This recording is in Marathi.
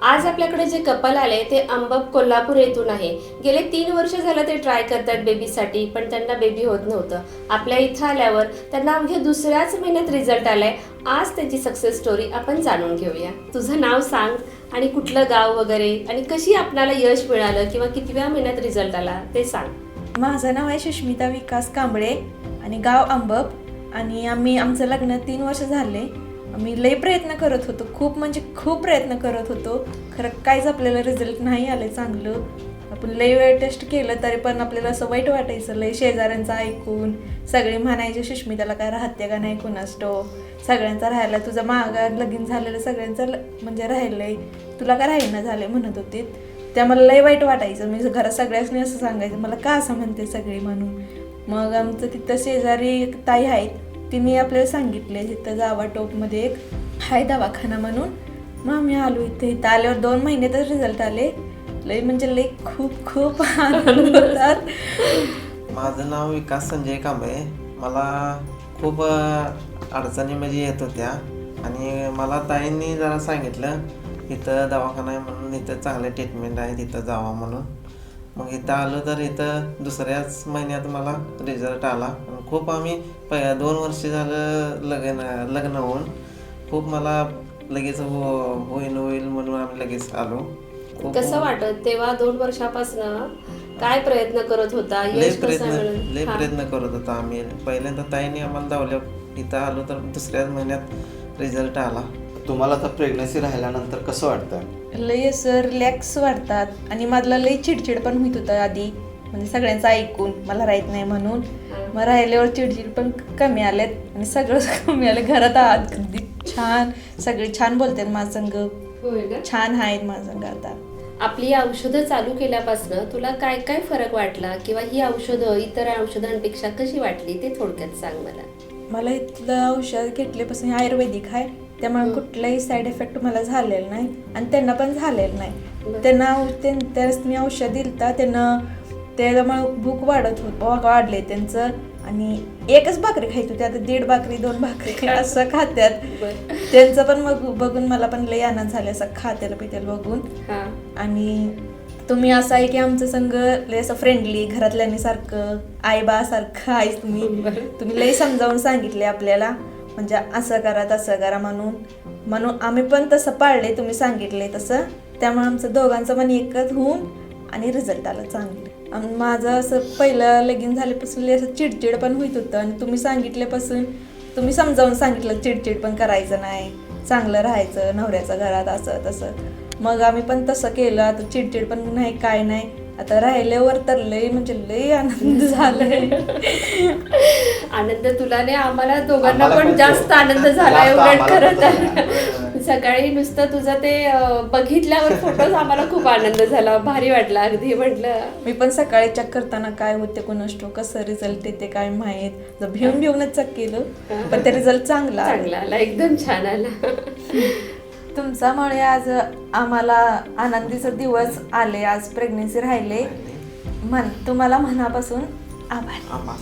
आज आपल्याकडे जे कपल आले ते अंबप कोल्हापूर येथून आहे. गेले 3 वर्ष झालं ते ट्राय करतात बेबीसाठी, पण त्यांना बेबी होत नव्हतं. आपल्या इथं आल्यावर त्यांना अवघ्या दुसऱ्याच महिन्यात रिझल्ट आलाय. आज त्यांची सक्सेस स्टोरी आपण जाणून घेऊया. तुझं नाव सांग आणि कुठलं गाव वगैरे आणि कशी आपल्याला यश मिळालं किंवा कितव्या महिन्यात रिझल्ट आला ते सांग. माझं नाव आहे सुष्मिता विकास कांबळे आणि गाव अंबप आणि आमचं लग्न 3 वर्ष झाले. आम्ही लई प्रयत्न करत होतो, खूप म्हणजे खूप प्रयत्न करत होतो. खरं काहीच आपल्याला रिझल्ट नाही आलं चांगलं. आपण लई वेळ टेस्ट केलं तरी पण आपल्याला असं वाईट वाटायचं. लई शेजाऱ्यांचं ऐकून सगळे म्हणायचे सुष्मिताला काय राहते का नाही कुणास ठाऊक, सगळ्यांचा राहायला, तुझं मागं लगीन झालेलं सगळ्यांचं म्हणजे राहिलंय, तुला काय राहिना झालंय म्हणत होते. त्या मला लई वाईट वाटायचं. मी घरात सगळ्यांनी असं सांगायचं, मला का असं म्हणते सगळी म्हणून. मग आमचं तिथं शेजारी एक ताई आहेत, तिने आपल्याला सांगितले तिथं जावा टोपमध्ये एक हाय दवाखाना म्हणून. मग आम्ही आलो इथं आल्यावर 2 महिन्यातच रिझल्ट आले. लई म्हणजे लई खूप खूप आनंद होतात. माझं नाव विकास संजय कांबळे. मला खूप अडचणी येत होत्या आणि मला ताईंनी जरा सांगितलं इथं दवाखाना आहे म्हणून, इथं चांगले ट्रीटमेंट आहे, तिथं जावा म्हणून. मग इथं आलो तर इथं दुसऱ्याच महिन्यात मला रिझल्ट आला. आणि खूप आम्ही 2 वर्ष झालं लग्न होऊन खूप मला लगेच होईल म्हणून आम्ही लगेच आलो. कसं वाटत तेव्हा 2 वर्षापासून काय प्रयत्न करत होता? यश कसं मिळालं? लय प्रयत्न करत होता आम्ही. पहिल्यांदा ताईने आम्हाला धावल्या, इथं आलो तर दुसऱ्याच महिन्यात रिझल्ट आला. तुम्हाला आता प्रेग्नन्सी राहिल्यानंतर कसं वाटतं? लई असं रिलॅक्स वाटतात आणि माझला लई चिडचिड पण होत होतं आधी, म्हणजे सगळ्यांचं ऐकून मला राहत नाही म्हणून. मग राहिल्यावर चिडचिड पण कमी आलेत आणि सगळं कमी आलं. घरात अगदी छान, सगळे छान बोलतात माझं संग, होय का? छान आहेत माझं संग आता. आपली औषधं चालू केल्यापासून तुला काय काय फरक वाटला किंवा ही औषधं इतर औषधांपेक्षा कशी वाटली ते थोडक्यात सांग मला. मला इथलं औषध घेतल्यापासून हे आयुर्वेदिक आहे, त्यामुळे कुठलाही साईड इफेक्ट मला झालेला नाही आणि त्यांना पण झालेलं नाही. त्यावेळेस मी औषध दिलं त्यांना, त्याच्यामुळे भूक वाढले त्यांचं. आणि एकच भाकरी खायची होती, आता 1.5 भाकरी 2 भाकरी असं खात्यात. त्यांचं पण मग बघून मला पण लई आनंद झाले, असं खातेल पितेल बघून. आणि तुम्ही असं आहे की आमचं संग लय असं फ्रेंडली, घरातल्यांनी सारखं आई बा सारखं आहेच तुम्ही लई समजावून सांगितले आपल्याला, म्हणजे असं करा तसं करा म्हणून आम्ही पण तसं पाळले, तुम्ही सांगितले तसं. त्यामुळे आमचं दोघांचं मन एकच होऊन आणि रिझल्ट आला चांगलं. माझं असं पहिलं लगीन झाल्यापासून असं चिडचिड पण होत होतं आणि तुम्ही सांगितल्यापासून, तुम्ही समजावून सांगितलं चिडचिड पण करायचं नाही, चांगलं राहायचं नवऱ्याच्या घरात असं तसं. मग आम्ही पण तसं केलं. आता चिडचिड पण नाही, काय नाही. आता राहिल्यावर तर लई म्हणजे लई आनंद झालाय. आनंद तुला नाही, आम्हाला दोघांना पण जास्त आनंद झाला. एवढं खरं सकाळी नुसतं तुझं ते बघितल्यावर फोटोज आम्हाला खूप आनंद झाला, भारी वाटला अगदी. म्हटलं मी पण सकाळी चेक करताना काय होते कोणास ठाऊक, कसं रिझल्ट येते काय माहीत, भिवूनच चेक केलं पण ते रिझल्ट चांगला आला, एकदम छान आला. तुमच्यामुळे आज आम्हाला आनंदीचे दिवस आले, आज प्रेग्नन्सी राहिले. तुम्हाला मनापासून आभार.